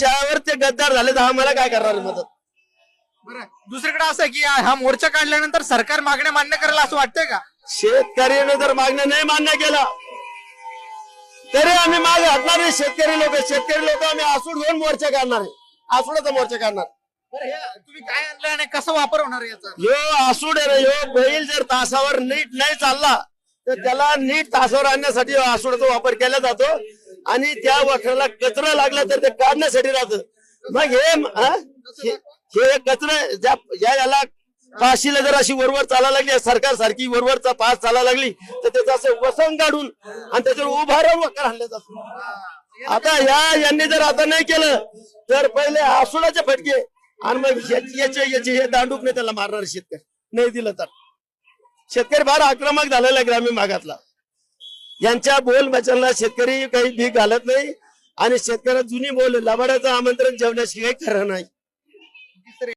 आमच्यावर ते गद्दार झाले तर आम्हाला काय करणार आहे मदत? बरं, दुसरीकडे असं आहे की हा मोर्चा काढल्यानंतर सरकार मागण्या मान्य करेल असं वाटतंय का? शेतकऱ्याने जर मागणं नाही मान्य केलं तरी आम्ही मागे हटणार नाही. शेतकरी लोक आम्ही आसूड घेऊन मोर्चा काढणार आहे. आसूडाचा मोर्चा काढणार. बरं, हे तुम्ही काय आणलं आणि कसा वापर होणार आहे याचा? यो आसूड आहे ना, यो बैल जर तासावर नीट नाही चालला तर त्याला नीट तासावर आणण्यासाठी आसूडाचा वापर केला जातो आणि त्या वखराला कचरा लागला तर ते काढण्यासाठी राहतं. मग हे कचरा याला पाशीला जर अशी वरवर चालायला लागली, सरकार सारखी वरवरचा पास चालायला लागली तर त्याचं असं वसन काढून आणि त्याच्यावर उभा राहून वखर आणलं जातं. आता यांनी जर आता नाही केलं तर पहिले आसूडाचे फटके आणि मग याचे हे दांडूकने त्याला मारणार शेतकरी नाही दिलं तर. शेतकरी फार आक्रमक झालेला ग्रामीण भागातला. यांच्या बोल बचावला शेतकरी काही भीक घालत नाही आणि शेतकऱ्या जुनी बोल लबाडाचं आमंत्रण जेवण्याशिवाय खरं नाही.